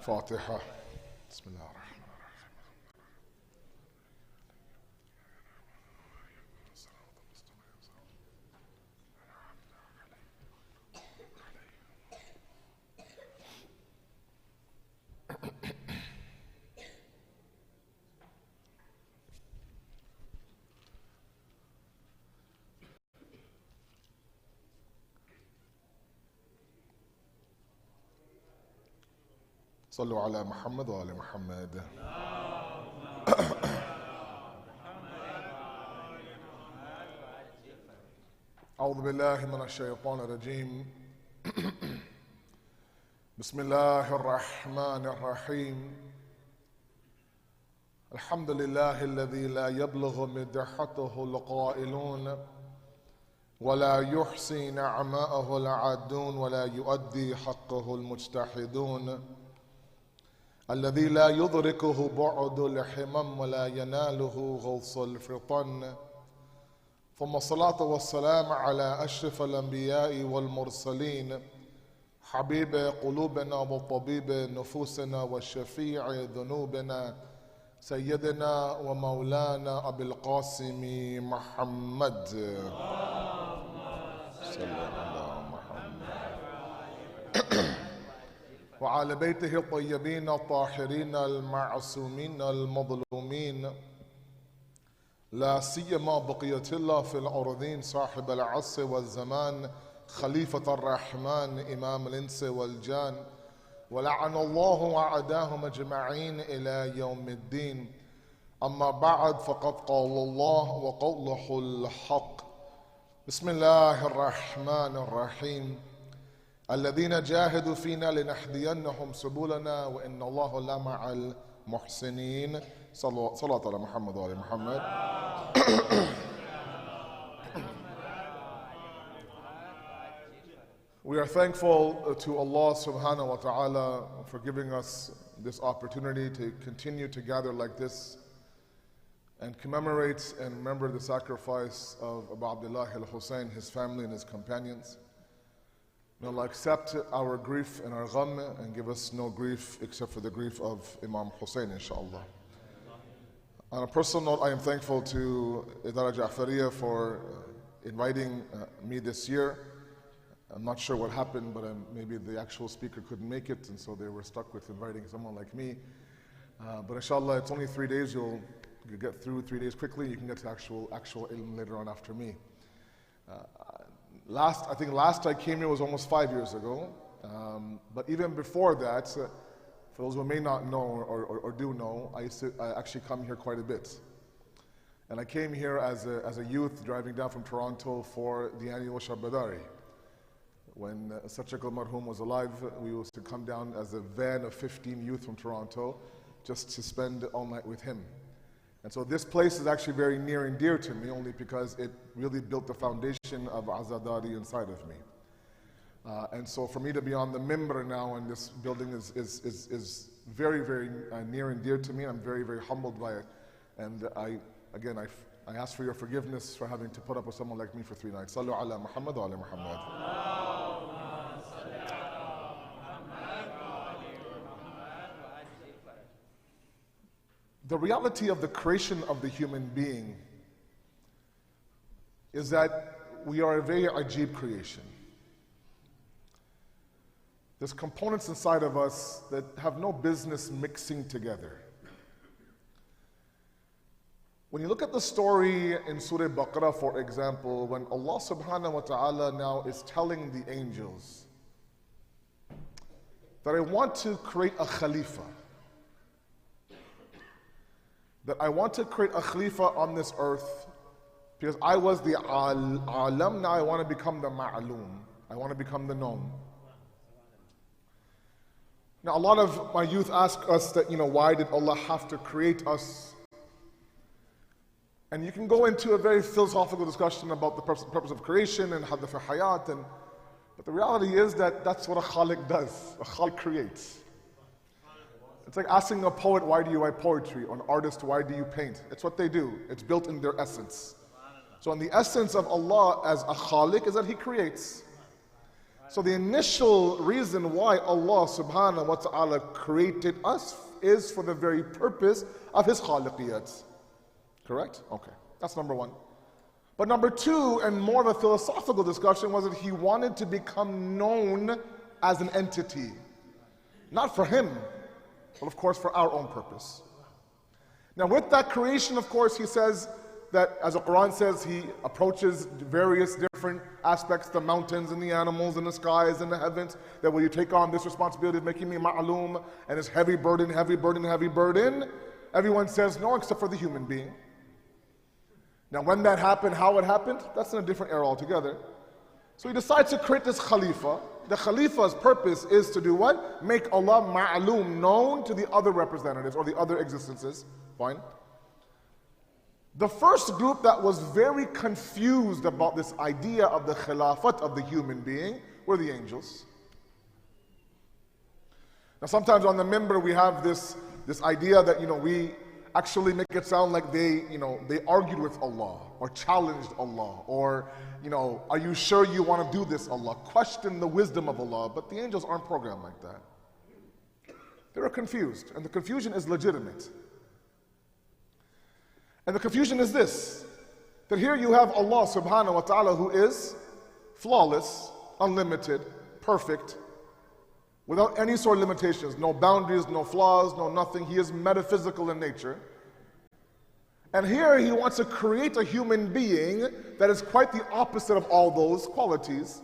Fatiha. Bismillah. صلوا على محمد وآل محمد. أعوذ بالله من الشيطان الرجيم. بسم الله الرحمن الرحيم. الحمد لله الذي لا يبلغ مدحته القائلون ولا يحصي نعماءه العادون ولا يؤدي حقه المجتحدون، الذي لا يدركه بعد الحمم ولا يناله غوص الفطن، ثم الصلاة والسلام على أشرف الأنبياء والمرسلين، حبيب قلوبنا وطبيب نفوسنا والشفيع ذنوبنا، سيدنا ومولانا أبي القاسم محمد صلى الله محمد وعلى بيته الطيبين الطاهرين المعصومين المظلومين، لا سيما بقية الله في الأرضين صاحب العصر والزمان، خليفة الرحمن إمام الإنس والجان، ولعن الله أعداهم أجمعين إلى يوم الدين. أما بعد، فقد قال الله وقوله الحق. بسم الله الرحمن الرحيم. الذين جاهدوا فينا لنهدينهم سبلنا وإن الله لمع المحسنين. صلاة على محمد وآل محمد. We are thankful to Allah subhanahu wa ta'ala for giving us this opportunity to continue to gather like this and commemorate and remember the sacrifice of Abu Abdullah al-Hussein, his family and his companions. May Allah accept our grief and our gham and give us no grief except for the grief of Imam Hussein, inshallah. On a personal note, I am thankful to Idara-e-Jaferia for inviting me this year. I'm not sure what happened, but maybe the actual speaker couldn't make it, and so they were stuck with inviting someone like me. But inshallah, it's only 3 days. You'll get through 3 days quickly. You can get to actual ilm later on after me. I think last I came here was almost 5 years ago. But even before that, for those who may not know or do know, I actually come here quite a bit. And I came here as a youth driving down from Toronto for the annual Azadari. When Sajjad al-Marhum was alive, we used to come down as a van of 15 youth from Toronto just to spend all night with him. And so this place is actually very near and dear to me, only because it really built the foundation of Azadari inside of me. And so for me to be on the mimbar now in this building is very, very near and dear to me. I'm very, very humbled by it. And I ask for your forgiveness for having to put up with someone like me for 3 nights. Sallu ala Muhammad wa ala Muhammad. The reality of the creation of the human being is that we are a very ajib creation. There's components inside of us that have no business mixing together. When you look at the story in Surah Baqarah, for example, when Allah subhanahu wa ta'ala now is telling the angels that I want to create a khalifa, that I want to create a khalifa on this earth because I was the alam, now I want to become the ma'aloom. I want to become the known. Now a lot of my youth ask us that, why did Allah have to create us? And you can go into a very philosophical discussion about the purpose of creation and hadaf hayat, but the reality is that that's what a khaliq does. A khaliq creates. It's like asking a poet, why do you write poetry? Or an artist, why do you paint? It's what they do. It's built in their essence. So in the essence of Allah as a khaliq is that He creates. So the initial reason why Allah subhanahu wa ta'ala created us is for the very purpose of His khaliqiyat. Correct? Okay, that's number one. But number two, and more of a philosophical discussion, was that He wanted to become known as an entity. Not for Him, but of course for our own purpose. Now with that creation, of course, He says that, as the Quran says, He approaches various different aspects, the mountains and the animals and the skies and the heavens, that will you take on this responsibility of making me ma'loom, and this heavy burden, heavy burden, heavy burden. Everyone says no except for the human being. Now when that happened, how it happened, that's in a different era altogether. So He decides to create this Khalifa. The Khalifa's purpose is to do what? Make Allah ma'loom, known to the other representatives or the other existences. Fine. The first group that was very confused about this idea of the Khilafat of the human being were the angels. Now sometimes on the minbar we have this idea that, we actually make it sound like they argued with Allah or challenged Allah, or, are you sure you want to do this, Allah? Question the wisdom of Allah. But the angels aren't programmed like that. They were confused, and the confusion is legitimate. And the confusion is this, that here you have Allah subhanahu wa ta'ala, who is flawless, unlimited, perfect, without any sort of limitations, no boundaries, no flaws, no nothing. He is metaphysical in nature. And here He wants to create a human being that is quite the opposite of all those qualities.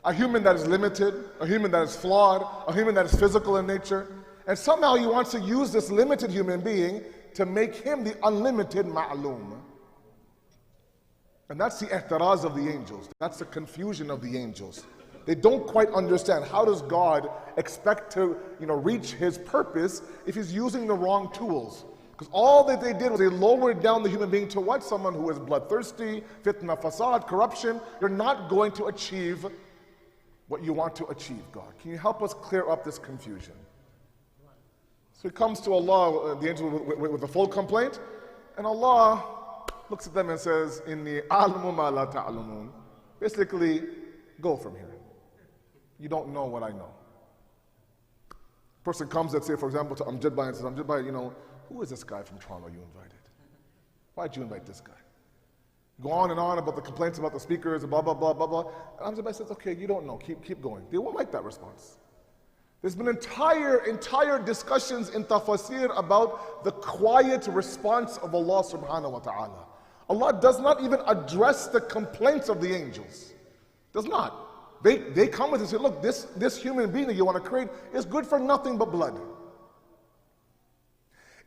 A human that is limited, a human that is flawed, a human that is physical in nature. And somehow He wants to use this limited human being to make him the unlimited ma'loom. And that's the ihtiraz of the angels. That's the confusion of the angels. They don't quite understand, how does God expect to reach His purpose if He's using the wrong tools? Because all that they did was they lowered down the human being to what? Someone who is bloodthirsty, fitna, fasad, corruption. You're not going to achieve what you want to achieve, God. Can you help us clear up this confusion? So He comes to Allah, the angel, with a full complaint, and Allah looks at them and says, Inni a'lamu ma la ta'lamun. Basically, go from here. You don't know what I know. Person comes, let's say, for example, to Amjad Bhai and says, Amjad Bhai, who is this guy from Toronto you invited? Why'd you invite this guy? Go on and on about the complaints about the speakers, and blah, blah, blah, blah, blah. And Amjad Bhai says, okay, you don't know, keep going. They won't like that response. There's been entire discussions in tafsir about the quiet response of Allah subhanahu wa ta'ala. Allah does not even address the complaints of the angels. Does not. They come with it and say, look, this human being that you want to create is good for nothing but blood.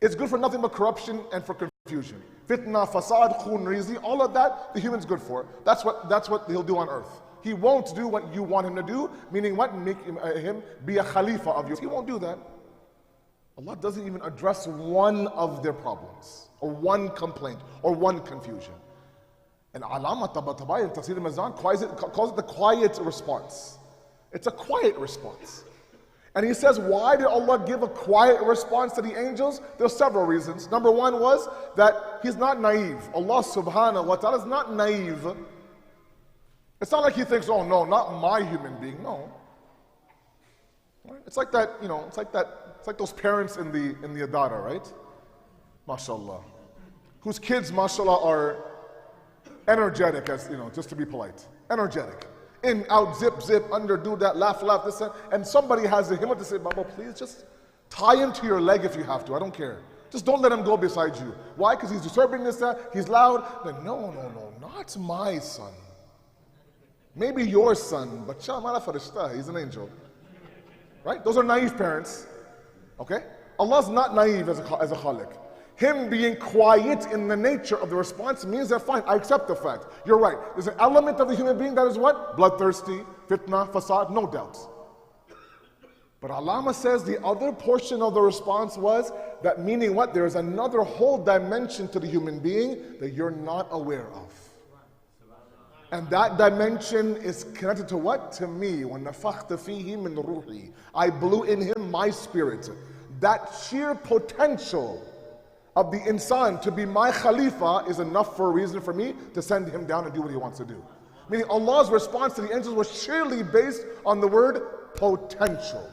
It's good for nothing but corruption and for confusion. Fitna, fasad, khun, rizi, all of that, the human's good for. That's what He'll do on earth. He won't do what you want Him to do, meaning what? Make him be a khalifa of yours. He won't do that. Allah doesn't even address one of their problems, or one complaint, or one confusion. And Alama Tabatabai in Tafsir al-Mizan calls it the quiet response. It's a quiet response. And he says, why did Allah give a quiet response to the angels? There's several reasons. Number one was that He's not naive. Allah subhanahu wa ta'ala is not naive. It's not like He thinks, oh no, not my human being. No. It's like that, it's like those parents in the Idara, right? MashaAllah. Whose kids, mashallah, are energetic, as just to be polite. Energetic. In, out, zip, zip, under, do that, laugh, this, that. And somebody has the himmat to say, Baba, please just tie him to your leg if you have to. I don't care. Just don't let him go beside you. Why? Because he's disturbing this, that. He's loud. Like, no, not my son. Maybe your son, but he's an angel. Right? Those are naive parents. Okay? Allah's not naive as a khaliq. Him being quiet in the nature of the response means that fine, I accept the fact. You're right. There's an element of the human being that is what? Bloodthirsty, fitna, fasad, no doubt. But Allama says the other portion of the response was that, meaning what? There's another whole dimension to the human being that you're not aware of. And that dimension is connected to what? To me. وَنَفَخْتَ فِيهِ مِنْ رُوحِي. I blew in him my spirit. That sheer potential of the insan to be my khalifa is enough for a reason for me to send him down and do what he wants to do. Meaning Allah's response to the angels was surely based on the word potential.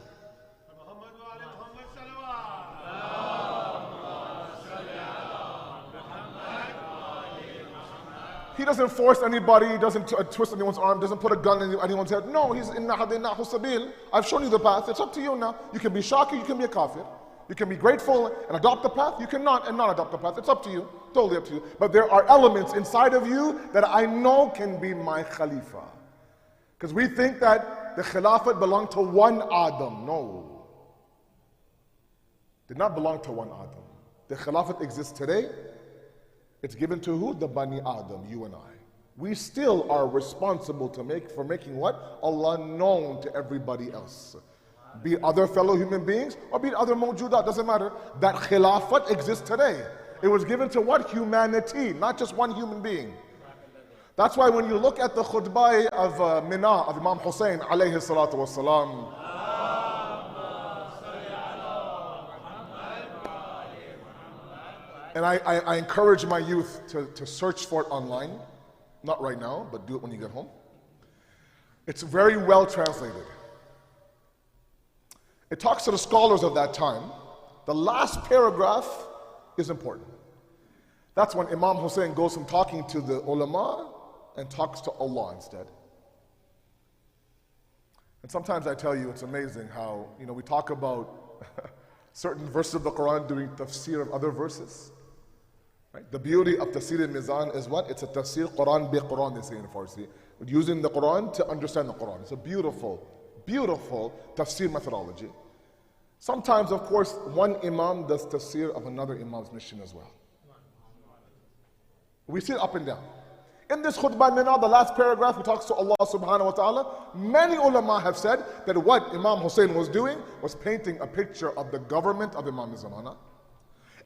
He doesn't force anybody, he doesn't twist anyone's arm, doesn't put a gun in anyone's head. No, he's inna hadaynahu sabil. I've shown you the path. It's up to you now. You can be shakir, you can be a kafir. You can be grateful and adopt the path. You cannot and not adopt the path. It's up to you. Totally up to you. But there are elements inside of you that I know can be my khalifa. Because we think that the khilafat belonged to one Adam. No. Did not belong to one Adam. The khilafat exists today. It's given to who? The Bani Adam, you and I. We still are responsible for making what? Allah known to everybody else. Be it other fellow human beings or be it other mawjudat, doesn't matter. That khilafat exists today. It was given to what? Humanity, not just one human being. That's why when you look at the khutbah of Mina of Imam Hussein alayhi salatu wasalam, and I encourage my youth to search for it online. Not right now, but do it when you get home. It's very well translated. It talks to the scholars of that time. The last paragraph is important. That's when Imam Hussein goes from talking to the ulama and talks to Allah instead. And sometimes I tell you, it's amazing how, we talk about certain verses of the Quran doing tafsir of other verses. Right? The beauty of tafsir al-Mizan is what? It's a tafsir Quran bi Quran, they say in Farsi. Using the Quran to understand the Quran. It's a beautiful, beautiful tafsir methodology. Sometimes, of course, one imam does tafsir of another imam's mission as well. We see it up and down. In this khutbah Mina, the last paragraph, he talks to Allah subhanahu wa ta'ala. Many ulama have said that what Imam Hussein was doing was painting a picture of the government of Imam Zamana.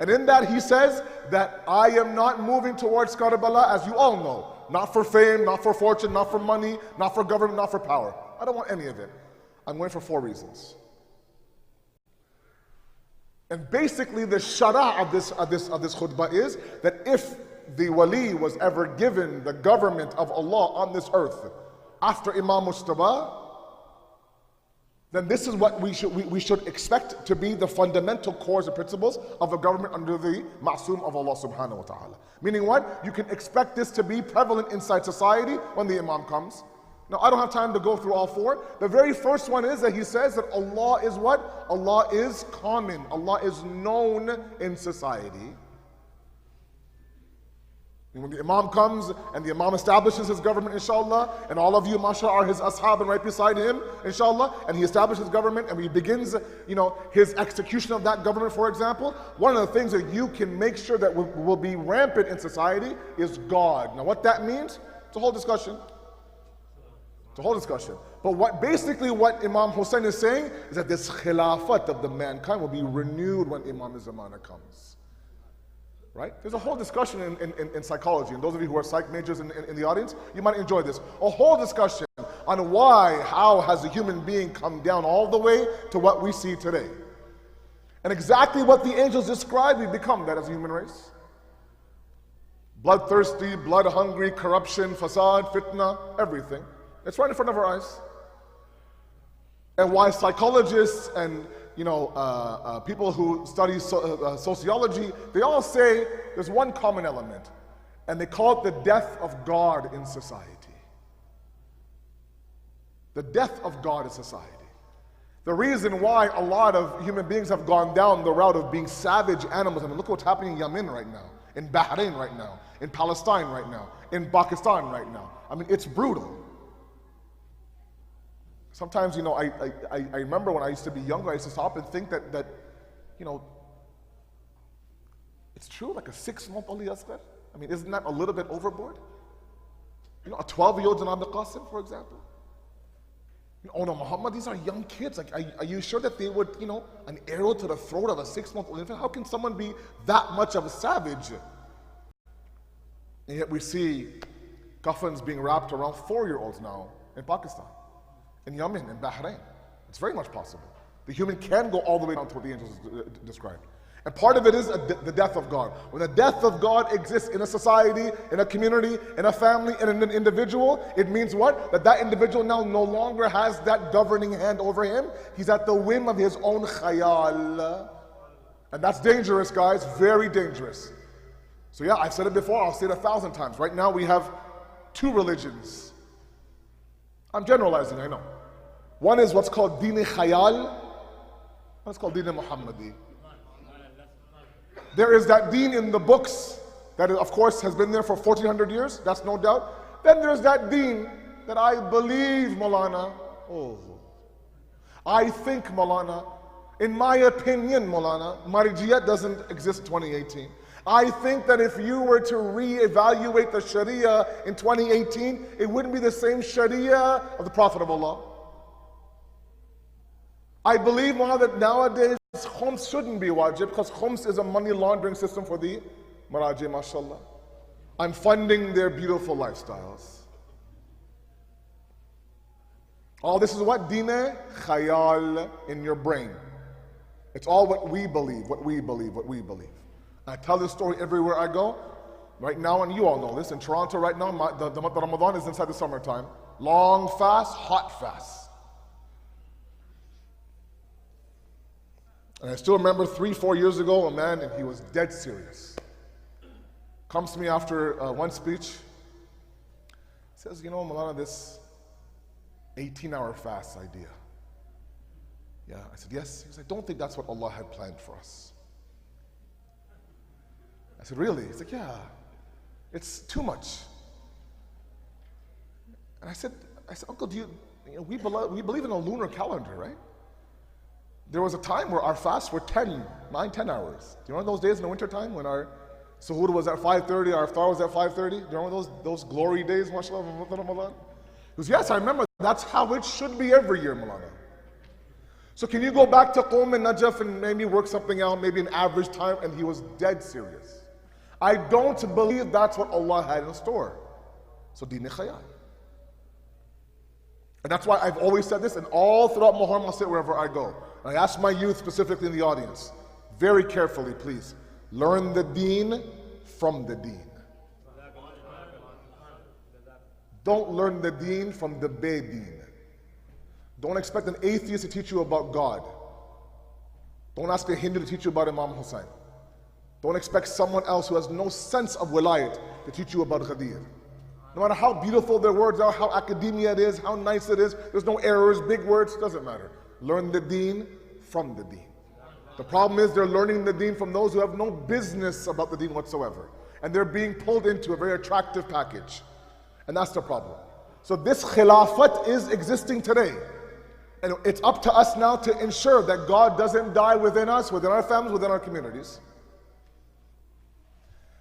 And in that he says that I am not moving towards Karbala, as you all know. Not for fame, not for fortune, not for money, not for government, not for power. I don't want any of it. I'm going for 4 reasons. And basically the shara of this khutbah is that if the wali was ever given the government of Allah on this earth after Imam Mujtaba, then this is what we should expect to be the fundamental cores and principles of a government under the ma'soom of Allah subhanahu wa ta'ala. Meaning what? You can expect this to be prevalent inside society when the Imam comes. Now, I don't have time to go through all 4. The very first one is that he says that Allah is what? Allah is common. Allah is known in society. And when the Imam comes and the Imam establishes his government, inshallah, and all of you, mashallah, are his ashab and right beside him, inshallah, and he establishes government and he begins, his execution of that government, for example, one of the things that you can make sure that will be rampant in society is God. Now, what that means, it's a whole discussion. It's a whole discussion. But what Imam Hussein is saying is that this khilafat of the mankind will be renewed when Imam Zamana comes. Right? There's a whole discussion in psychology, and those of you who are psych majors in the audience, you might enjoy this. A whole discussion on how has a human being come down all the way to what we see today. And exactly what the angels describe, we become that as a human race. Bloodthirsty, blood-hungry, corruption, fasad, fitna, everything. It's right in front of our eyes. And why psychologists and people who study sociology, they all say there's one common element, and they call it the death of God in society. The death of God in society. The reason why a lot of human beings have gone down the route of being savage animals, look what's happening in Yemen right now, in Bahrain right now, in Palestine right now, in Pakistan right now. It's brutal. Sometimes, I remember when I used to be younger, I used to stop and think that it's true, like a 6-month Ali Asghar. Isn't that a little bit overboard? A 12-year-old Janab Qasim, for example. Oh no, Muhammad, these are young kids. Like, are you sure that they would, an arrow to the throat of a 6-month-old infant? How can someone be that much of a savage? And yet we see coffins being wrapped around 4-year-olds now in Pakistan, in Yemen, in Bahrain. It's very much possible. The human can go all the way down to what the angels described. And part of it is the death of God. When the death of God exists in a society, in a community, in a family, in an individual, it means what? That individual now no longer has that governing hand over him. He's at the whim of his own khayal. And that's dangerous, guys, very dangerous. So yeah, I've said it before, I'll say it 1,000 times. Right now we have two religions. I'm generalizing, I know. One is what's called Deen-e Khayal, one is called Deen-e Muhammadi. There is that deen in the books that of course has been there for 1400 years, that's no doubt. Then there's that deen that I believe, Maulana. Oh, I think, Maulana, in my opinion, Maulana, Marijiyat doesn't exist in 2018. I think that if you were to re-evaluate the Sharia in 2018, it wouldn't be the same Sharia of the Prophet of Allah. I believe, Maulana, that nowadays khums shouldn't be wajib because khums is a money laundering system for the Maraji, mashallah. I'm funding their beautiful lifestyles. All this is what? Deen-e khayal in your brain. It's all what we believe, what we believe, what we believe. I tell this story everywhere I go. Right now, and you all know this, in Toronto right now, the month of Ramadan is inside the summertime. Long fast, hot fast. And I still remember 3-4 years ago, a man, and he was dead serious, comes to me after one speech, says, you know, Maulana, this 18-hour fast idea. Yeah, I said, yes. He said, I don't think that's what Allah had planned for us. I said, really? He's like, yeah, it's too much. And I said, Uncle, we believe in a lunar calendar, right? There was a time where our fasts were 9, 10 hours. Do you remember those days in the winter time when our suhoor was at 5:30, our iftar was at 5:30? Do you remember those glory days, mashallah, of Ramadan? He goes, yes, I remember. That's how it should be every year, Maulana. So can you go back to Qom and Najaf and maybe work something out, maybe an average time? And he was dead serious. I don't believe that's what Allah had in store. So Deen-e Khayal. And that's why I've always said this, and all throughout Muharram I'll say it wherever I go. I ask my youth, specifically in the audience, very carefully, please, learn the deen from the deen. Don't learn the deen from the Bedeen. Don't expect an atheist to teach you about God. Don't ask a Hindu to teach you about Imam Hussain. Don't expect someone else who has no sense of wilayat to teach you about Ghadir. No matter how beautiful their words are, how academia it is, how nice it is, there's no errors, big words, doesn't matter. Learn the deen from the deen. The problem is they're learning the deen from those who have no business about the deen whatsoever. And they're being pulled into a very attractive package. And that's the problem. So this khilafat is existing today. And it's up to us now to ensure that God doesn't die within us, within our families, within our communities.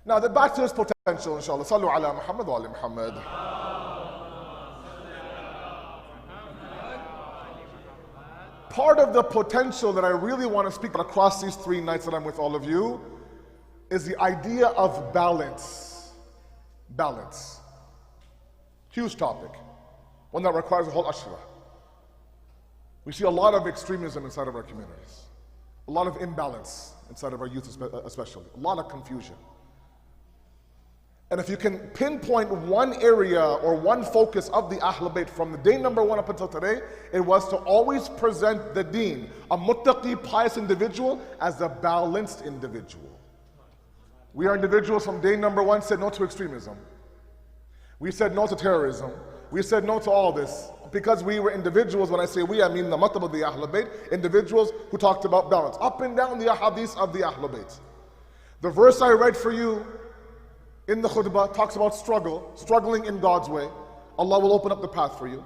Now, back to his potential, inshallah. Sallu ala Muhammad wa ali Muhammad. Part of the potential that I really want to speak across these 3 nights that I'm with all of you is the idea of balance. Balance. Huge topic. One that requires a whole ashra. We see a lot of extremism inside of our communities. A lot of imbalance inside of our youth especially. A lot of confusion. And if you can pinpoint one area or one focus of the Ahlul Bayt from the day number 1 up until today, it was to always present the deen, a muttaqi, pious individual, as a balanced individual. We are individuals from day number 1 said no to extremism. We said no to terrorism. We said no to all this. Because we were individuals, when I say we, I mean the matab of the Ahlul Bayt, individuals who talked about balance. Up and down the ahadith of the Ahlul Bayt. The verse I read for you in the khutbah talks about struggling in God's way. Allah will open up the path for you.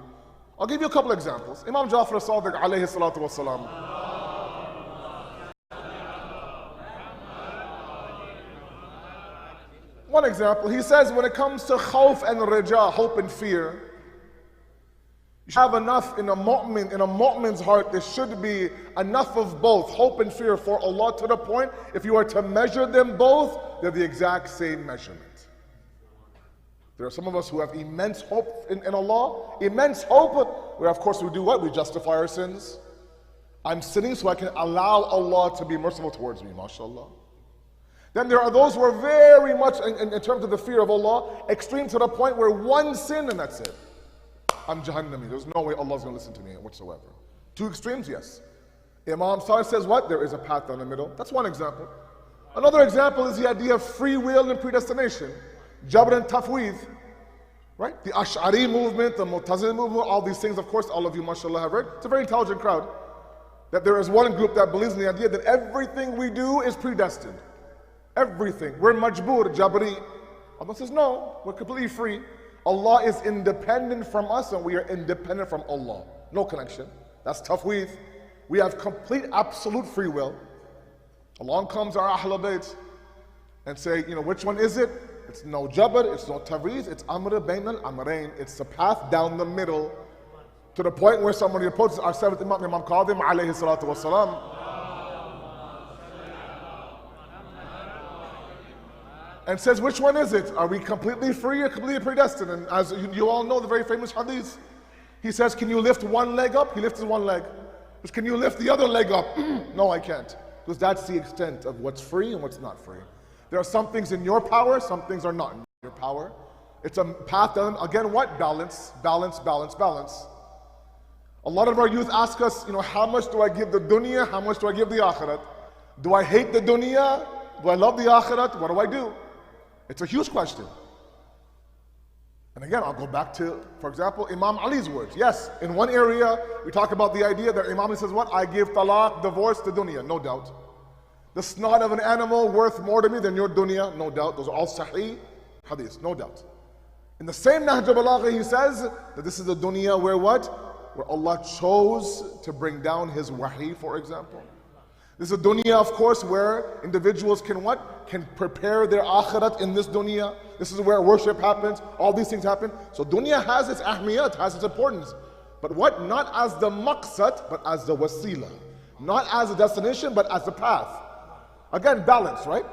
I'll give you a couple examples. Imam Jafri Sadiq alayhi salatu wasalam. One example, he says when it comes to khawf and raja, hope and fear, you should have enough in a mu'min's heart. There should be enough of both, hope and fear for Allah, to the point, if you are to measure them both, they're the exact same measurement. There are some of us who have immense hope in Allah, immense hope, where of course we do what? We justify our sins. I'm sinning so I can allow Allah to be merciful towards me, mashallah. Then there are those who are very much, in terms of the fear of Allah, extreme to the point where one sin and that's it. I'm Jahannami. There's no way Allah's going to listen to me whatsoever. Two extremes, yes. Imam Salih says what? There is a path down the middle. That's one example. Another example is the idea of free will and predestination. Jabr and Tafweed. Right? The Ash'ari movement, the Mu'tazili movement, all these things, of course, all of you, mashallah, have heard. It's a very intelligent crowd. That there is one group that believes in the idea that everything we do is predestined. Everything. We're majboor, Jabri. Allah says, no, we're completely free. Allah is independent from us and we are independent from Allah. No connection. That's Tafweed. We have complete, absolute free will. Along comes our Ahlul Bayt and say, which one is it? It's no Jabr, it's no Tafweed, it's Amr Bain al-Amrayn. It's the path down the middle. To the point where somebody approaches our seventh Imam, Imam Qadim, alayhi salatu wasalam, and says, which one is it? Are we completely free or completely predestined? And as you all know, the very famous hadith, he says, can you lift one leg up? He lifts one leg. He says, can you lift the other leg up? No, I can't. Because that's the extent of what's free and what's not free. There are some things in your power, some things are not in your power. It's a path down, again, what? Balance, balance, balance, balance. A lot of our youth ask us, how much do I give the dunya? How much do I give the akhirat? Do I hate the dunya? Do I love the akhirat? What do I do? It's a huge question. And again, I'll go back to, for example, Imam Ali's words. Yes, in one area, we talk about the idea that Imam Ali says what? I give talaq, divorce to dunya, no doubt. The snot of an animal worth more to me than your dunya, no doubt. Those are all sahih hadiths, no doubt. In the same Nahj al-Balagha, he says that this is the dunya where what? Where Allah chose to bring down His wahi, for example. This is a dunya, of course, where individuals can what? Can prepare their akhirat in this dunya. This is where worship happens, all these things happen. So dunya has its ahmiyat, has its importance. But what? Not as the maqsad, but as the wasila. Not as a destination, but as a path. Again, balance, right?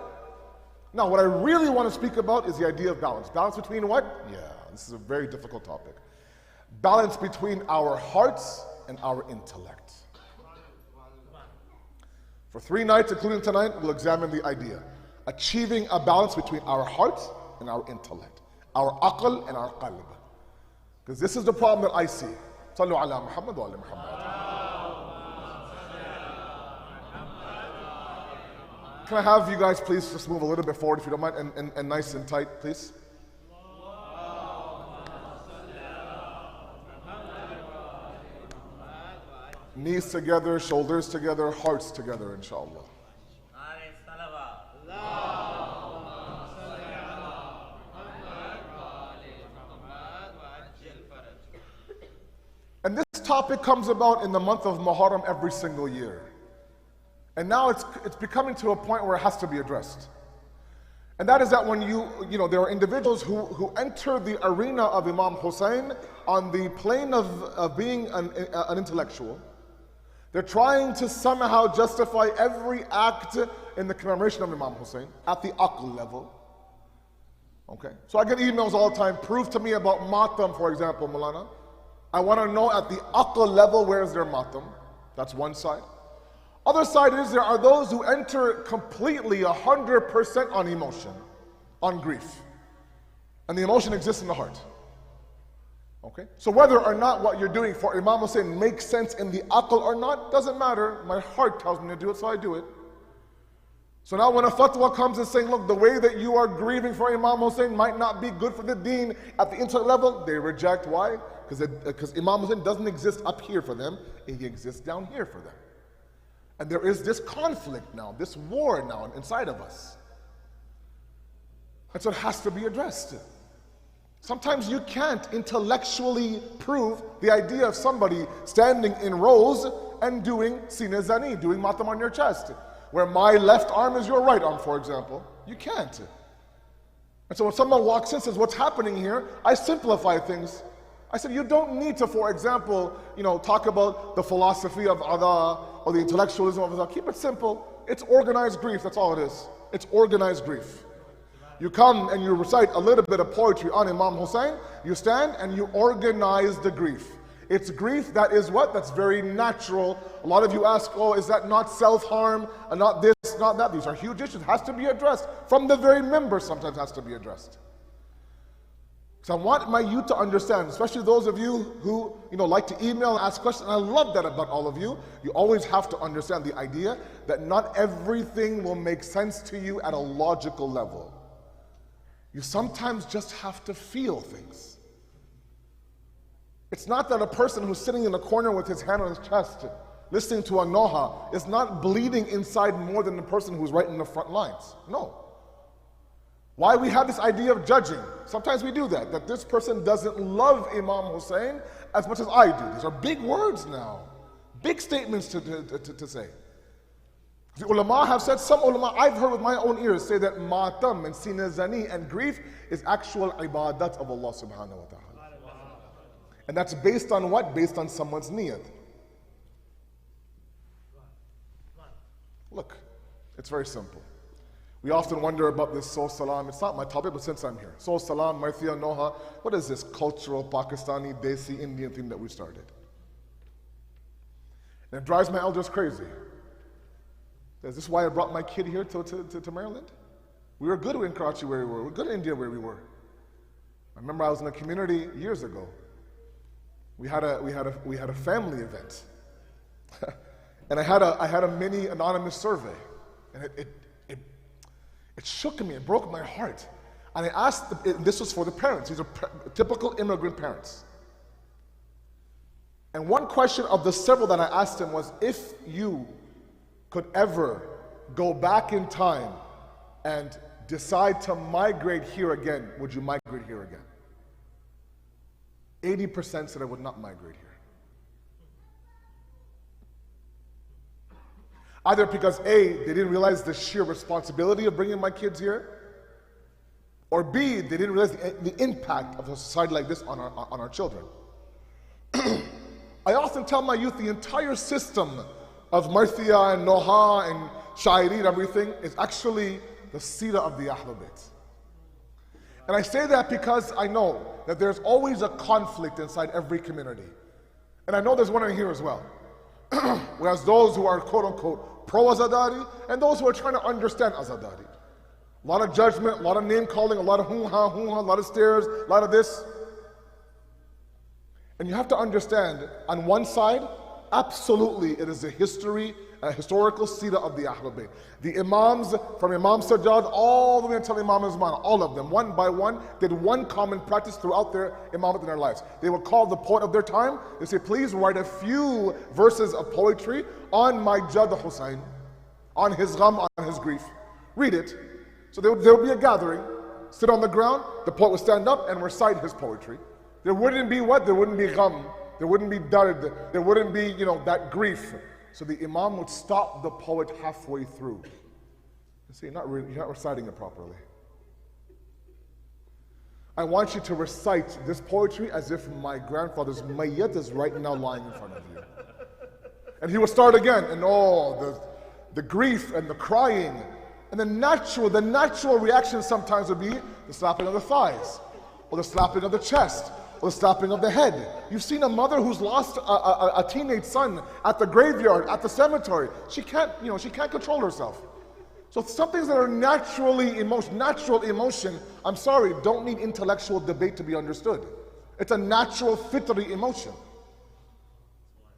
Now, what I really want to speak about is the idea of balance. Balance between what? Yeah, this is a very difficult topic. Balance between our hearts and our intellect. For 3 nights, including tonight, we'll examine the idea. Achieving a balance between our heart and our intellect. Our aql and our qalb. Because this is the problem that I see. Sallu ala Muhammad wa ala Muhammad. Can I have you guys please just move a little bit forward if you don't mind, and nice and tight, please. Knees together, shoulders together, hearts together, inshallah. And this topic comes about in the month of Muharram every single year. And now it's becoming to a point where it has to be addressed. And that is that when there are individuals who enter the arena of Imam Hussein on the plane of being an intellectual. They're trying to somehow justify every act in the commemoration of Imam Hussein at the aql level. Okay? So I get emails all the time, prove to me about matam, for example, Maulana. I want to know at the aql level, where is their matam? That's one side. Other side is there are those who enter completely 100% on emotion, on grief. And the emotion exists in the heart. Okay? So whether or not what you're doing for Imam Hussein makes sense in the aql or not, doesn't matter. My heart tells me to do it, so I do it. So now when a fatwa comes and saying, look, the way that you are grieving for Imam Hussein might not be good for the deen at the intellect level, they reject. Why? Because Imam Hussein doesn't exist up here for them, he exists down here for them. And there is this conflict now, this war now inside of us. And so it has to be addressed. Sometimes you can't intellectually prove the idea of somebody standing in rows and doing sina zani, doing matam on your chest, where my left arm is your right arm, for example. You can't. And so when someone walks in and says, what's happening here? I simplify things. I said, you don't need to, for example, talk about the philosophy of Ada or the intellectualism of Ada. Keep it simple. It's organized grief, that's all it is. It's organized grief. You come and you recite a little bit of poetry on Imam Hussein, you stand and you organize the grief. It's grief that is what? That's very natural. A lot of you ask, oh, is that not self-harm? And not this, not that. These are huge issues. It has to be addressed. From the very member sometimes has to be addressed. So I want my youth to understand, especially those of you who like to email and ask questions. And I love that about all of you. You always have to understand the idea that not everything will make sense to you at a logical level. You sometimes just have to feel things. It's not that a person who's sitting in a corner with his hand on his chest, listening to a noha, is not bleeding inside more than the person who's right in the front lines. No. Why we have this idea of judging? Sometimes we do that this person doesn't love Imam Hussein as much as I do. These are big words now, big statements to say. The ulama have said, some ulama I've heard with my own ears say that matam and sinazani and grief is actual ibadat of Allah subhanahu wa ta'ala. And that's based on what? Based on someone's niyat. Look, it's very simple. We often wonder about this Sol Salam. It's not my topic, but since I'm here. Sol Salam, Marthia Noha. What is this cultural Pakistani, Desi, Indian thing that we started? And it drives my elders crazy. Is this why I brought my kid here to Maryland? We were good in Karachi where we were. We were good in India where we were. I remember I was in a community years ago. We had a family event. And I had a mini anonymous survey. And it shook me, it broke my heart. And I asked, this was for the parents, these are typical immigrant parents. And one question of the several that I asked them was, if you could ever go back in time and decide to migrate here again, would you migrate here again? 80% said I would not migrate here. Either because A, they didn't realize the sheer responsibility of bringing my kids here, or B, they didn't realize the impact of a society like this on our children. I often tell my youth the entire system of Marthia and Noha and Shairi and everything is actually the Sira of the Ahlul Bayt. And I say that because I know that there's always a conflict inside every community. And I know there's one in here as well. Whereas those who are quote-unquote pro-Azadari and those who are trying to understand Azadari. A lot of judgment, a lot of name-calling, a lot of hoo-ha, a lot of stares, a lot of this. And you have to understand, on one side, absolutely it is a historical Sira of the Ahlul Bayt. The Imams, from Imam Sajjad all the way until Imam Azman, all of them, one by one, did one common practice throughout their imamat in their lives. They would call the poet of their time, they say, please write a few verses of poetry on my Jad Hussein, on his gham, on his grief. Read it. So there would be a gathering, sit on the ground, the poet would stand up and recite his poetry. There wouldn't be what? There wouldn't be gham, there wouldn't be dard, there wouldn't be, that grief. So the Imam would stop the poet halfway through. You see, you're not reciting it properly. I want you to recite this poetry as if my grandfather's mayyat is right now lying in front of you. And he would start again, and the grief and the crying. And the natural reaction sometimes would be the slapping of the thighs, or the slapping of the chest, or the slapping of the head. You've seen a mother who's lost a teenage son at the graveyard, at the cemetery. She can't control herself. So some things that are natural emotion, I'm sorry, don't need intellectual debate to be understood. It's a natural, fitri emotion.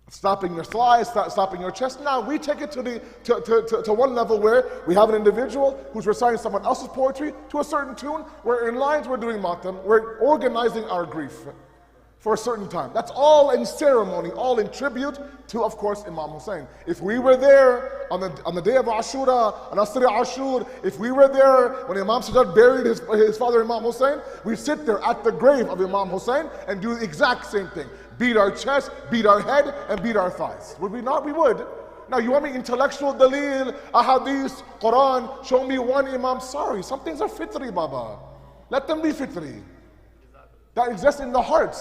Slapping your thighs, slapping your chest. Now we take it to one level where we have an individual who's reciting someone else's poetry to a certain tune, where in lines we're doing matam, we're organizing our grief for a certain time. That's all in ceremony, all in tribute to, of course, Imam Hussein. If we were there on the day of Ashura, on Asri Ashur, if we were there when Imam Sajjad buried his father Imam Hussein, we sit there at the grave of Imam Hussein and do the exact same thing. Beat our chest, beat our head, and beat our thighs. Would we not? We would. Now you want me intellectual dalil, ahadith, Quran, show me one Imam. Sorry, some things are fitri, Baba. Let them be fitri. That exists in the heart.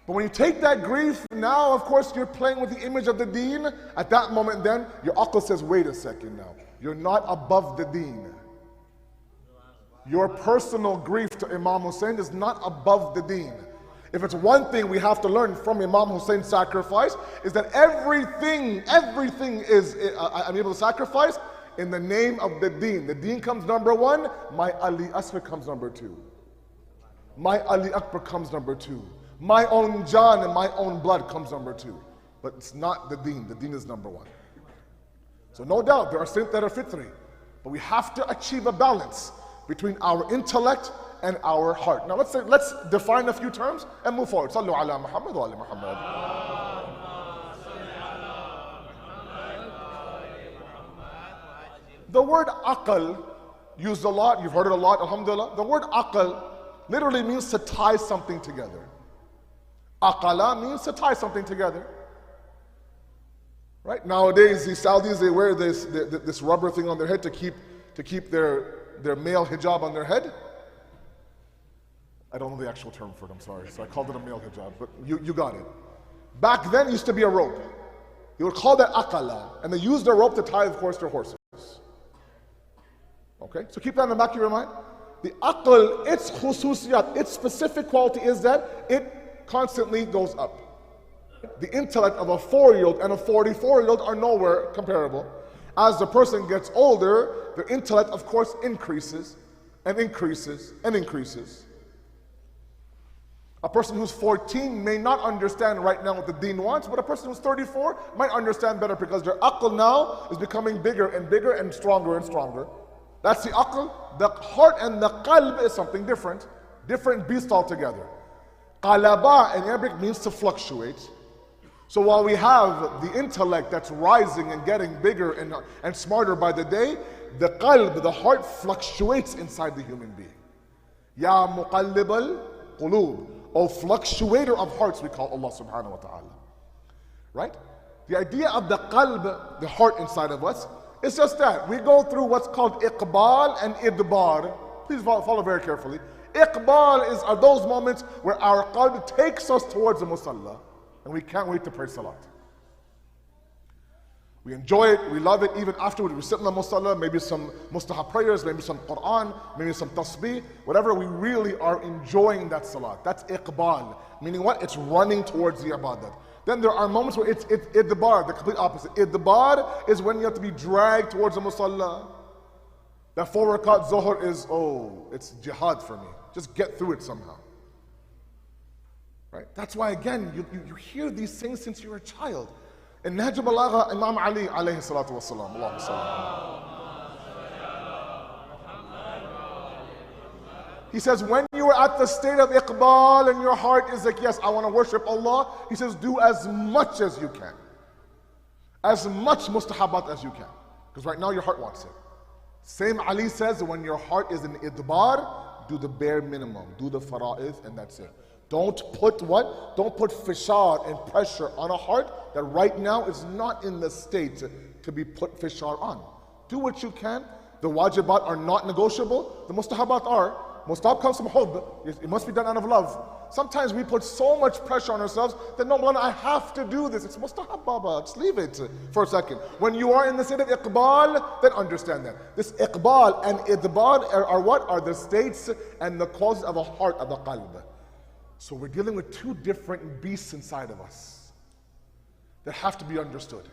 But when you take that grief, now of course you're playing with the image of the deen. At that moment then, your aql says, wait a second now. You're not above the deen. Your personal grief to Imam Hussein is not above the deen. If it's one thing we have to learn from Imam Hussein's sacrifice, is that everything is, I'm able to sacrifice in the name of the deen. The deen comes number one, my Ali Asghar comes number two. My Ali Akbar comes number two. My own Jaan and my own blood comes number two. But it's not the deen is number one. So no doubt, there are sins that are fitri, but we have to achieve a balance between our intellect and our heart. Now let's define a few terms and move forward. Sallu ala Muhammad wa ala Muhammad. The word aql, used a lot, you've heard it a lot, alhamdulillah. The word aql literally means to tie something together. Aqala means to tie something together. Right? Nowadays, the Saudis, they wear this rubber thing on their head to keep their male hijab on their head. I don't know the actual term for it, I'm sorry. So I called it a male hijab, but you got it. Back then, it used to be a rope. They would call that aqala, and they used a rope to tie, of course, their horses. Okay, so keep that in the back of your mind. The aql, its khususiyat, its specific quality is that it constantly goes up. The intellect of a 4-year-old and a 44-year-old are nowhere comparable. As the person gets older, their intellect, of course, increases and increases and increases. A person who's 14 may not understand right now what the deen wants, but a person who's 34 might understand better because their aql now is becoming bigger and stronger and stronger. That's the aql. The heart and the qalb is something different beast altogether. Qalaba in Arabic means to fluctuate. So while we have the intellect that's rising and getting bigger and smarter by the day, the qalb, the heart, fluctuates inside the human being. Ya muqallib al-qulub, O fluctuator of hearts, we call Allah subhanahu wa ta'ala. Right? The idea of the qalb, the heart inside of us, is just that. We go through what's called iqbal and idbar. Please follow very carefully. Iqbal are those moments where our qalb takes us towards the musalla, and we can't wait to pray salat. We enjoy it, we love it, even afterwards we sit in the musalla, maybe some mustahab prayers, maybe some Quran, maybe some tasbih, whatever, we really are enjoying that salat. That's iqbal, meaning what? It's running towards the ibadat. Then there are moments where it's idbar, the complete opposite. Idbar is when you have to be dragged towards the musalla. That 4 rakat zuhr is, it's jihad for me. Just get through it somehow. Right? That's why, again, you hear these things since you're a child. In Nahj al-Balagha, Imam Ali alayhi salatu wasalam, Allahumma salli. He says, when you are at the state of iqbal and your heart is like, yes, I want to worship Allah, he says, do as much as you can. As much mustahabat as you can. Because right now your heart wants it. Same Ali says, when your heart is in idbar, do the bare minimum. Do the fara'id and that's it. Don't put what? Don't put fishar and pressure on a heart that right now is not in the state to be put fishar on. Do what you can. The wajibat are not negotiable. The mustahabat are. Mustahab comes from hubb. It must be done out of love. Sometimes we put so much pressure on ourselves that no, Maulana, I have to do this. It's mustahab, Baba. Just leave it for a second. When you are in the state of iqbal, then understand that. This iqbal and idbar are what? Are the states and the causes of a heart, of the qalb. So we're dealing with two different beasts inside of us that have to be understood.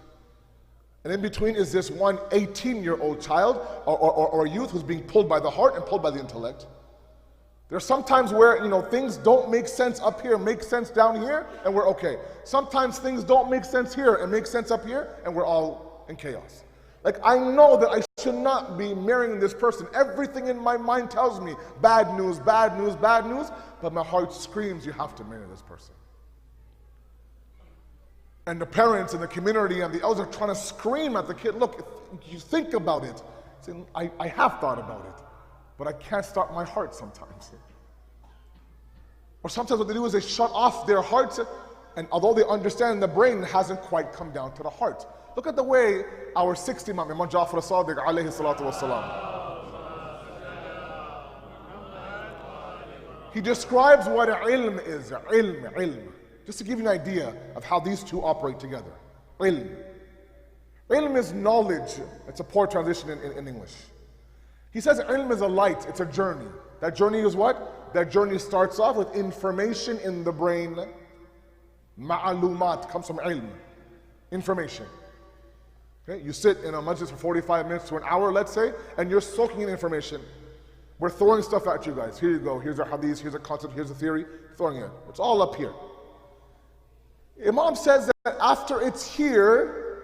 And in between is this one 18-year-old child or a youth who's being pulled by the heart and pulled by the intellect. There's sometimes where, things don't make sense up here, make sense down here, and we're okay. Sometimes things don't make sense here and make sense up here, and we're all in chaos. Like, I know that I should not be marrying this person. Everything in my mind tells me bad news, bad news, bad news, but my heart screams, you have to marry this person. And the parents and the community and the elders are trying to scream at the kid, look, you think about it. Saying, I have thought about it, but I can't stop my heart sometimes. Or sometimes what they do is they shut off their hearts, and although they understand, the brain hasn't quite come down to the heart. Look at the way our 6th Imam, Imam Jafri Sadiq alayhi salatu wasalam, he describes what ilm is, ilm. Just to give you an idea of how these two operate together. Ilm. Ilm is knowledge. It's a poor transition in English. He says ilm is a light, it's a journey. That journey is what? That journey starts off with information in the brain. Ma'alumat comes from ilm, information. Okay? You sit in a majlis for 45 minutes to an hour, let's say, and you're soaking in information. We're throwing stuff at you guys. Here you go. Here's a hadith, here's a concept, here's a theory. Throwing it. It's all up here. Imam says that after it's here,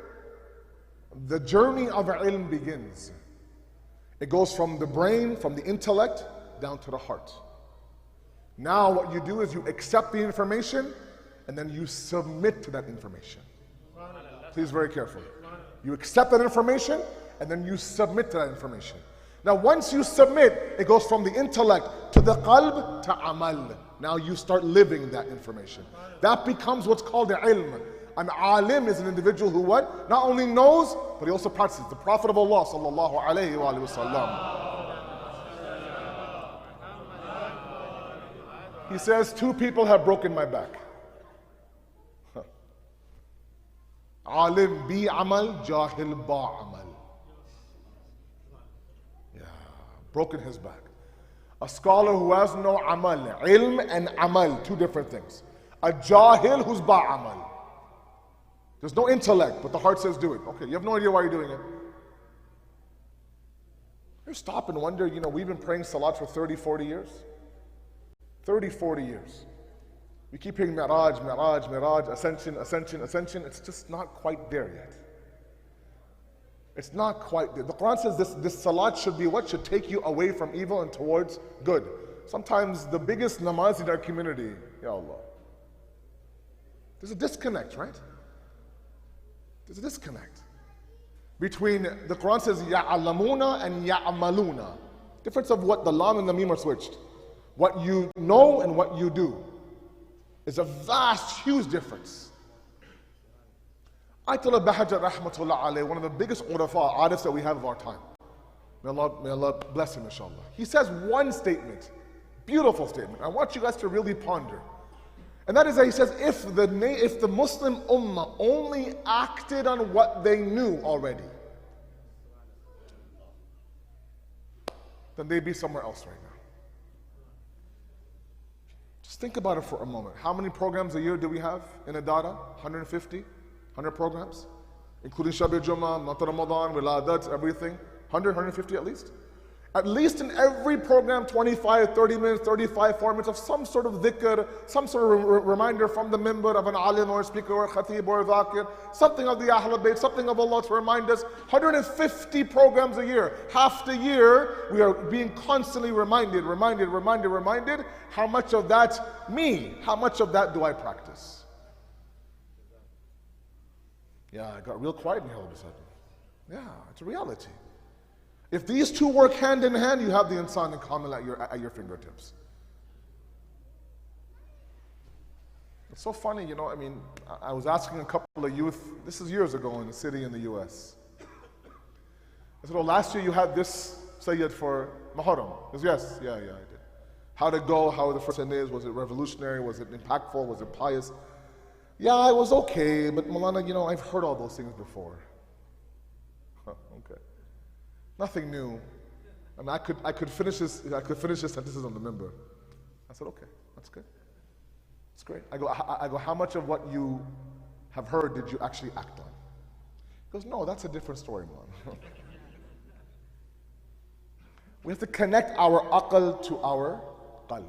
the journey of ilm begins. It goes from the brain, from the intellect, down to the heart. Now what you do is you accept the information and then you submit to that information. Please very carefully. You accept that information and then you submit to that information. Now once you submit, it goes from the intellect to the qalb to amal. Now you start living that information. That becomes what's called the ilm. An alim is an individual who what? Not only knows, but he also practices. The Prophet of Allah sallallahu alayhi wa sallam. He says, 2 people have broken my back. Alim bi amal, jahil ba amal. Yeah, broken his back. A scholar who has no amal, ilm and amal, 2 different things. A jahil who's ba amal. There's no intellect, but the heart says do it. Okay, you have no idea why you're doing it. You stop and wonder, we've been praying salat for 30, 40 years. 30, 40 years. We keep hearing Mi'raj, Mi'raj, Mi'raj, ascension, ascension, ascension. It's just not quite there yet. It's not quite there. The Quran says this salat should be what? Should take you away from evil and towards good. Sometimes the biggest namaz in our community, Ya Allah. There's a disconnect, right? There's a disconnect between, the Quran says ya'lamuna and ya'maluna. Difference of what the lam and the mim are switched. What you know and what you do is a vast, huge difference. Ayatollah Bahajar rahmatullah alayh, one of the biggest urafa, artists that we have of our time. May Allah bless him, inshallah. He says one statement, beautiful statement. I want you guys to really ponder. And that is that he says, if the Muslim ummah only acted on what they knew already, then they'd be somewhere else right now. Just think about it for a moment. How many programs a year do we have in Idara? 150? 100 programs? Including Shab al-Jummah, Nat Ramadan, Wiladat, everything. 100, 150 at least? At least in every program, 25, 30 minutes, 35, 4 minutes of some sort of dhikr, some sort of reminder from the member of an alim or a speaker or a khatib or a dhakir, something of the Ahlul Bayt, something of Allah to remind us. 150 programs a year. Half the year, we are being constantly reminded. How much of that me? How much of that do I practice? Yeah, it got real quiet in here all of a sudden. Yeah, it's a reality. If these 2 work hand in hand, you have the insan and kamil at your fingertips. It's so funny, I was asking a couple of youth, this is years ago in a city in the US. I said, last year you had this sayyid for Muharram. He says, yes, yeah, I did. How'd it go? How were the first 10 days? Was it revolutionary? Was it impactful? Was it pious? Yeah, it was okay, but Maulana, I've heard all those things before. Okay. Nothing new. I could finish his sentences on the member. I said, okay, that's good. That's great. I go, how much of what you have heard did you actually act on? He goes, no, that's a different story, man. We have to connect our aql to our qalb.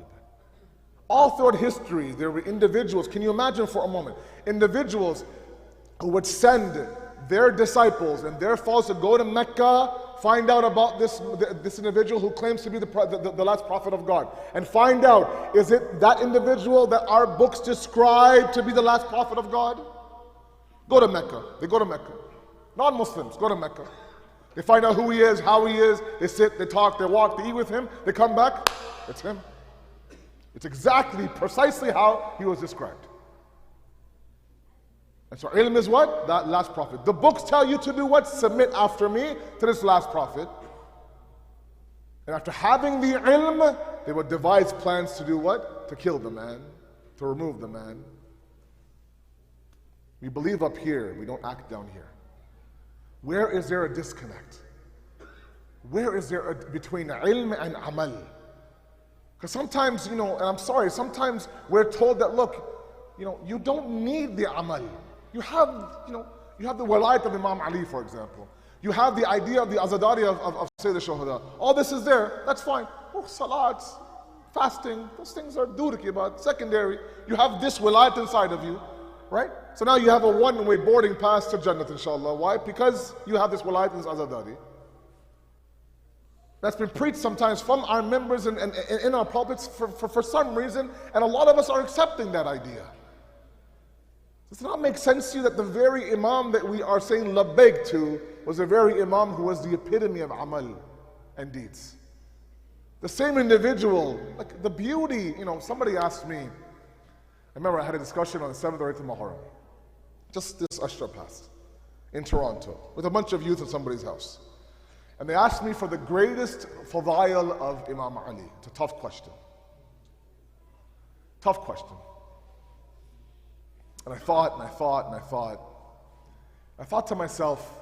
All throughout history, there were individuals, can you imagine for a moment, individuals who would send their disciples and their followers to go to Mecca, find out about this individual who claims to be the last prophet of God, and find out, is it that individual that our books describe to be the last prophet of God? Go to Mecca. They go to Mecca. Non-Muslims go to Mecca. They find out who he is, how he is. They sit, they talk, they walk, they eat with him. They come back. It's him. It's exactly, precisely how he was described. And so ilm is what? That last prophet. The books tell you to do what? Submit after me to this last prophet. And after having the ilm, they would devise plans to do what? To kill the man, to remove the man. We believe up here, we don't act down here. Where is there a disconnect? Where is there between ilm and amal? Because sometimes, and I'm sorry, sometimes we're told that, look, you don't need the amal. You have the walayat of Imam Ali, for example. You have the idea of the Azadari of Sayyid al-Shuhada. All this is there, that's fine. Oh, salat, fasting, those things are durki, but secondary. You have this wilayat inside of you, right? So now you have a one-way boarding pass to Jannah, inshallah. Why? Because you have this wilayat in this Azadari. That's been preached sometimes from our members and in our pulpits for some reason, and a lot of us are accepting that idea. Does it not make sense to you that the very Imam that we are saying labbaik to was the very Imam who was the epitome of amal and deeds? The same individual, like the beauty, somebody asked me, I remember I had a discussion on the 7th or 8th of Muharram, just this Ashra past, in Toronto, with a bunch of youth in somebody's house. And they asked me for the greatest fadail of Imam Ali. It's a tough question. Tough question. And I thought to myself,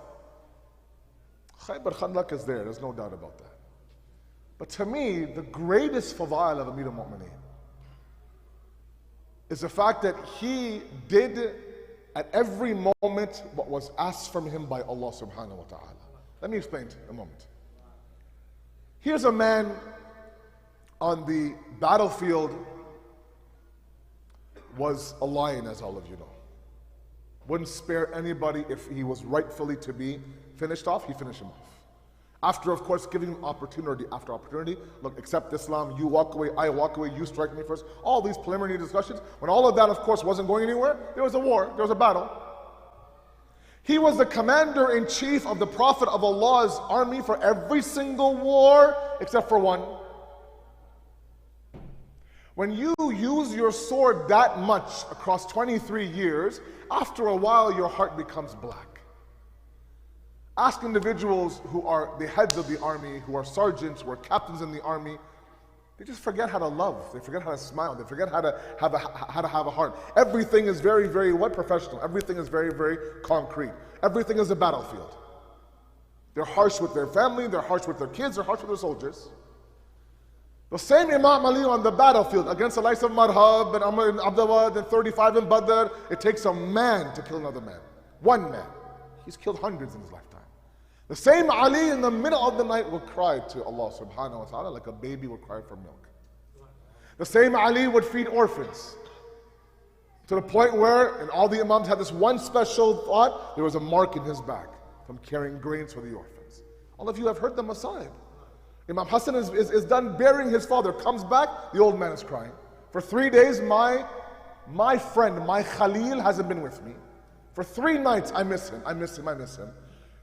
Khaybar Khandaq is there, there's no doubt about that. But to me, the greatest fadail of Amir al-Mu'mineen is the fact that he did at every moment what was asked from him by Allah subhanahu wa ta'ala. Let me explain in a moment. Here's a man on the battlefield, was a lion, as all of you know. Wouldn't spare anybody. If he was rightfully to be finished off, he finished him off. After, of course, giving him opportunity after opportunity. Look, accept Islam, you walk away, I walk away, you strike me first. All these preliminary discussions. When all of that, of course, wasn't going anywhere, there was a war, there was a battle. He was the commander-in-chief of the Prophet of Allah's army for every single war except for one. When you use your sword that much across 23 years, after a while your heart becomes black. Ask individuals who are the heads of the army, who are sergeants, who are captains in the army. They just forget how to love. They forget how to smile. They forget how to have a heart. Everything is very, very professional. Everything is very, very concrete. Everything is a battlefield. They're harsh with their family. They're harsh with their kids. They're harsh with their soldiers. The same Imam Ali on the battlefield against the likes of Marhab and Amr ibn Abdawad and 35 in Badr. It takes a man to kill another man. One man. He's killed hundreds in his lifetime. The same Ali in the middle of the night would cry to Allah subhanahu wa ta'ala like a baby would cry for milk. The same Ali would feed orphans. To the point where, and all the Imams had this one special thought, there was a mark in his back from carrying grains for the orphans. All of you have heard the Masa'ib. Imam Hassan is done burying his father, comes back, the old man is crying. For 3 days, my friend, my Khalil hasn't been with me. For 3 nights, I miss him.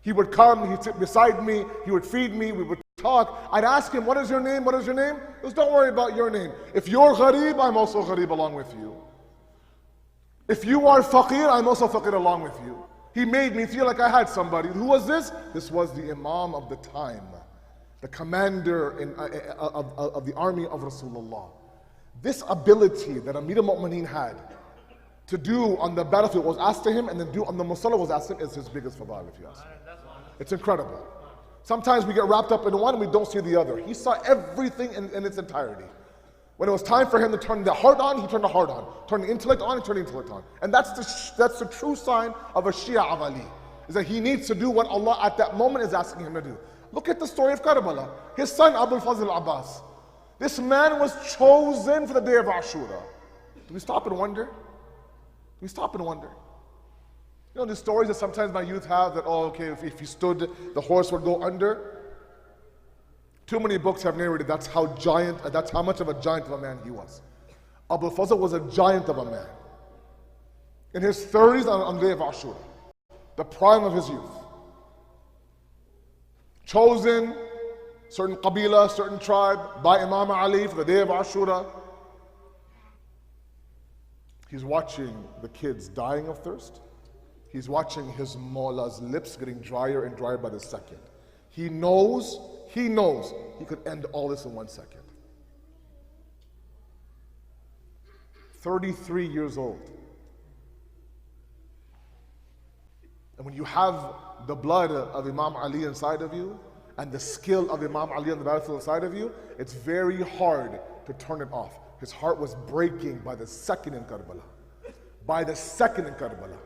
He would come, he'd sit beside me, he would feed me, we would talk. I'd ask him, what is your name? What is your name? He goes, don't worry about your name. If you're gharib, I'm also gharib along with you. If you are faqir, I'm also faqir along with you. He made me feel like I had somebody. Who was this? This was the Imam of the time, the commander of the army of Rasulullah. This ability that Amir al-Mu'mineen had to do on the battlefield was asked to him, and then do on the musalla was asked to him, is his biggest fadail, if you ask me. It's incredible. Sometimes we get wrapped up in one and we don't see the other. He saw everything in its entirety. When it was time for him to turn the heart on, he turned the heart on. Turn the intellect on, he turned the intellect on. And that's the true sign of a Shia of Ali, is that he needs to do what Allah at that moment is asking him to do. Look at the story of Karbala. His son Abul Fazl Abbas. This man was chosen for the day of Ashura. Do we stop and wonder? Do we stop and wonder? You know the stories that sometimes my youth have that, oh, okay, if he stood, the horse would go under. Too many books have narrated that's how much of a giant of a man he was. Abu Fazl was a giant of a man. In his 30s on the day of Ashura, the prime of his youth. Chosen, certain qabila, certain tribe, by Imam Ali for the day of Ashura. He's watching the kids dying of thirst. He's watching his Mawla's lips getting drier and drier by the second. He knows he could end all this in 1 second. 33 years old. And when you have the blood of Imam Ali inside of you, and the skill of Imam Ali on the battlefield inside of you, it's very hard to turn it off. His heart was breaking by the second in Karbala. By the second in Karbala.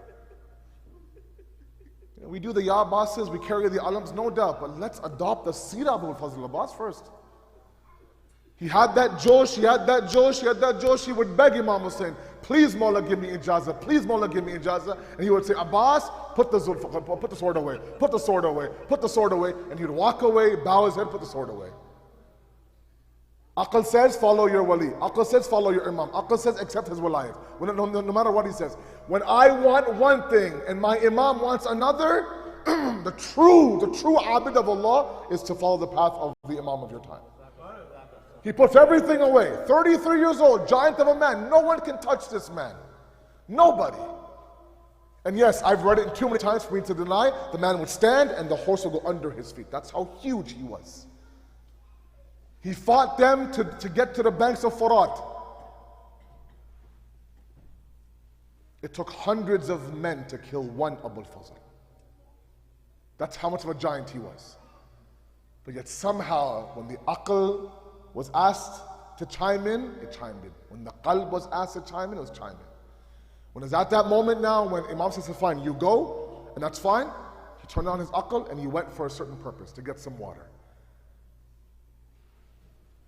We do the Ya Abbasis, we carry the alams, no doubt, but let's adopt the Seerah of Abul Fazl Abbas first. He had that josh, he had that josh, he had that josh. He would beg Imam Hussein, please Mawla give me ijazah, please Mawla give me ijazah. And he would say, Abbas, put the sword away, put the sword away, put the sword away. And he would walk away, bow his head, put the sword away. Aql says, follow your wali. Aql says, follow your imam. Aql says, accept his walayat. No matter what he says. When I want one thing and my imam wants another, the true abid of Allah is to follow the path of the imam of your time. He puts everything away. 33 years old, giant of a man. No one can touch this man. Nobody. And yes, I've read it too many times for me to deny. The man would stand and the horse would go under his feet. That's how huge he was. He fought them to get to the banks of Furat. It took hundreds of men to kill one Abul Fazl. That's how much of a giant he was. But yet somehow, when the aql was asked to chime in, it chimed in. When the qalb was asked to chime in, it was chimed in. When it's at that moment now, when Imam says, fine, you go, and that's fine, he turned on his aql and he went for a certain purpose, to get some water.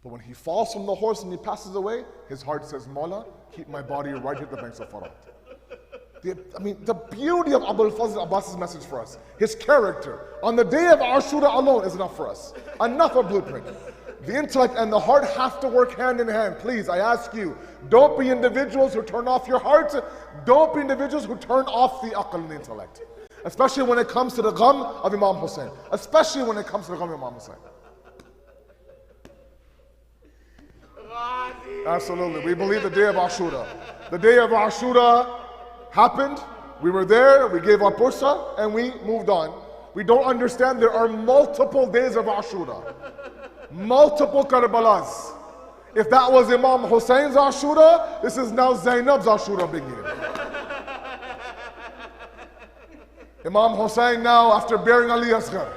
But when he falls from the horse and he passes away, his heart says, Mawla, keep my body right here at the banks of Furat. The beauty of Abul Fazl Abbas's message for us, his character, on the day of Ashura alone is enough for us. Enough of blueprint. The intellect and the heart have to work hand in hand. Please, I ask you, don't be individuals who turn off your heart. Don't be individuals who turn off the aql and the intellect. Especially when it comes to the gham of Imam Hussein. Especially when it comes to the gham of Imam Hussein. Absolutely. We believe the day of Ashura. The day of Ashura happened. We were there. We gave our pursa and we moved on. We don't understand there are multiple days of Ashura. Multiple Karbalas. If that was Imam Hussein's Ashura, this is now Zainab's Ashura beginning. Imam Hussein now, after bearing Ali Asghar,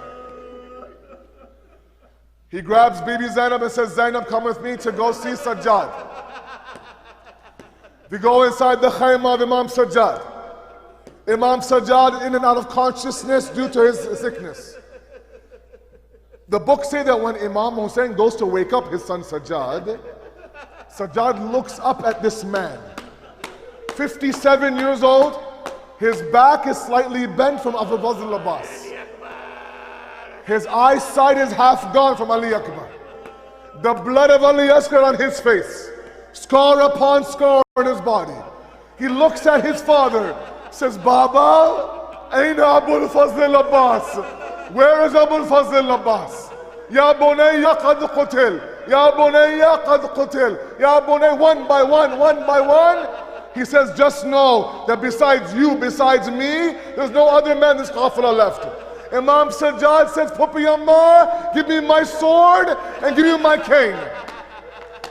he grabs Bibi Zainab and says, Zainab, come with me to go see Sajjad. We go inside the khayma of Imam Sajjad. Imam Sajjad in and out of consciousness due to his sickness. The books say that when Imam Hussein goes to wake up his son Sajjad, Sajjad looks up at this man. 57 years old, his back is slightly bent from Abul Fazl Abbas. His eyesight is half gone from Ali Akbar. The blood of Ali Asghar on his face, scar upon scar on his body. He looks at his father, says, Baba, Aina Abul Fazl Abbas? Where is Abul Fazl Abbas? Ya Bunayya qad qutil. Ya Bunayya qad qutil. Ya Bunay, one by one. He says, just know that besides you, besides me, there's no other man in this qafla left. Imam Sajjad says, Pupi Ammar, give me my sword and give me my cane.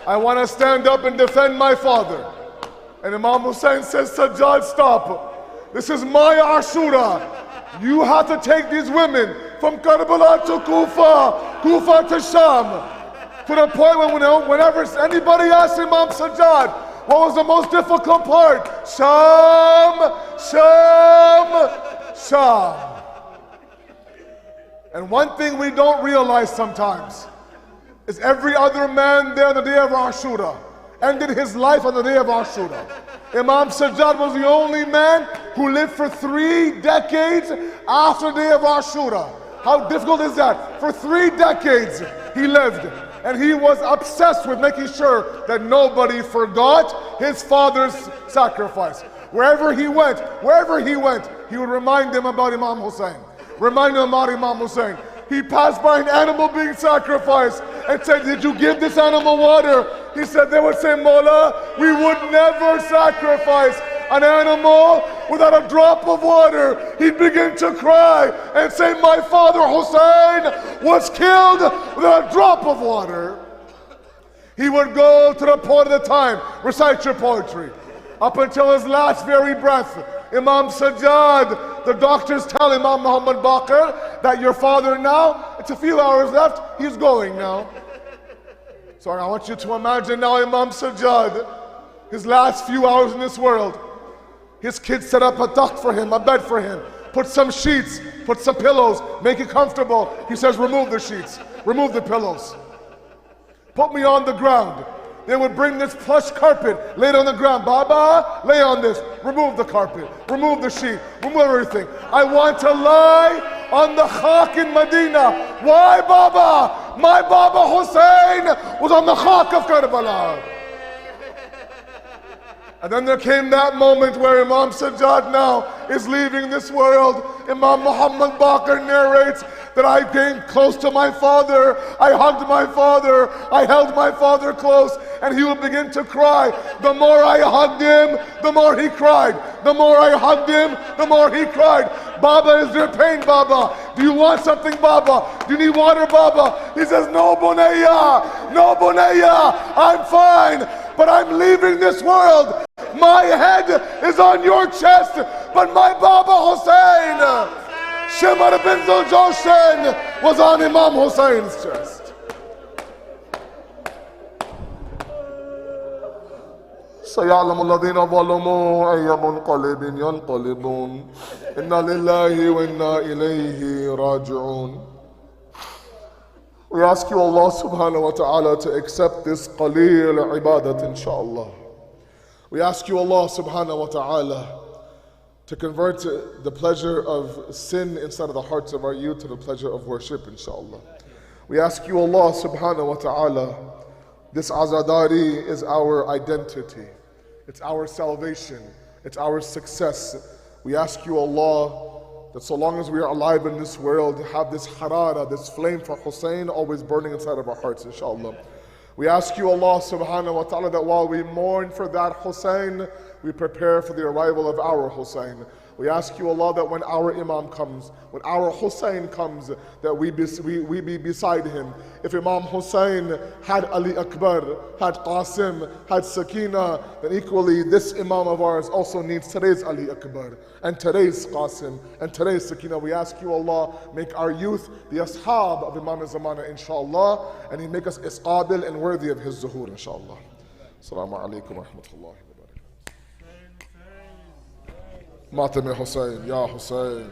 I want to stand up and defend my father. And Imam Hussein says, Sajjad, stop. This is my Ashura. You have to take these women from Karbala to Kufa to Sham. To the point when whenever anybody asks Imam Sajjad, what was the most difficult part? Sham. And one thing we don't realize sometimes is every other man there on the day of Ashura ended his life on the day of Ashura. Imam Sajjad was the only man who lived for 3 decades after the day of Ashura. How difficult is that? For 3 decades he lived, and he was obsessed with making sure that nobody forgot his father's sacrifice. Wherever he went, he would remind them about Imam Hussein. Remind them about Imam Hussein. He passed by an animal being sacrificed and said, did you give this animal water? He said, they would say, Mawla, we would never sacrifice an animal without a drop of water. He'd begin to cry and say, my father Hussein was killed without a drop of water. He would go to the poet of the time, recite your poetry. Up until his last very breath, Imam Sajjad, the doctors tell Imam Muhammad Baqir that your father now, it's a few hours left, he's going now. So I want you to imagine now Imam Sajjad, his last few hours in this world. His kids set up a takht for him, a bed for him. Put some sheets, put some pillows, make it comfortable. He says, remove the sheets, remove the pillows. Put me on the ground. They would bring this plush carpet, lay it on the ground. Baba, lay on this. Remove the carpet, remove the sheet, remove everything. I want to lie on the khak in Medina. Why, Baba? My Baba Hussein was on the khak of Karbala. And then there came that moment where Imam Sajjad now is leaving this world. Imam Muhammad Baqir narrates that I came close to my father, I hugged my father, I held my father close, and he would begin to cry. The more I hugged him, the more he cried. The more I hugged him, the more he cried. Baba, is there pain, Baba? Do you want something, Baba? Do you need water, Baba? He says, no, Bunayya, no, Bunayya, I'm fine, but I'm leaving this world. My head is on your chest, but my Baba Hussein, Shimar bin Zuljoshan, was on Imam Hussein's chest. سيعلم الذين ظلموا أي منقلب ينقلبون إنا لله وإنا إليه راجعون. We ask you, Allah subhanahu wa ta'ala, to accept this qaleel ibadat, inshallah. We ask you, Allah subhanahu wa ta'ala, to convert the pleasure of sin inside of the hearts of our youth to the pleasure of worship, inshallah. We ask you, Allah subhanahu wa ta'ala, this Azadari is our identity. It's our salvation. It's our success. We ask you, Allah, that so long as we are alive in this world, have this harara, this flame for Hussein always burning inside of our hearts, inshallah. We ask you, Allah subhanahu wa ta'ala, that while we mourn for that Hussein, we prepare for the arrival of our Hussein. We ask you, Allah, that when our Imam comes, when our Hussein comes, that we be beside him. If Imam Hussein had Ali Akbar, had Qasim, had Sakina, then equally this Imam of ours also needs today's Ali Akbar, and today's Qasim, and today's Sakina. We ask you, Allah, make our youth the ashab of Imam Zamana, inshallah, and He make us isqabil and worthy of his zuhur, inshallah. Assalamu alaikum wa rahmatullahi wa barakatuh. Matam Hussein, Ya Hussein.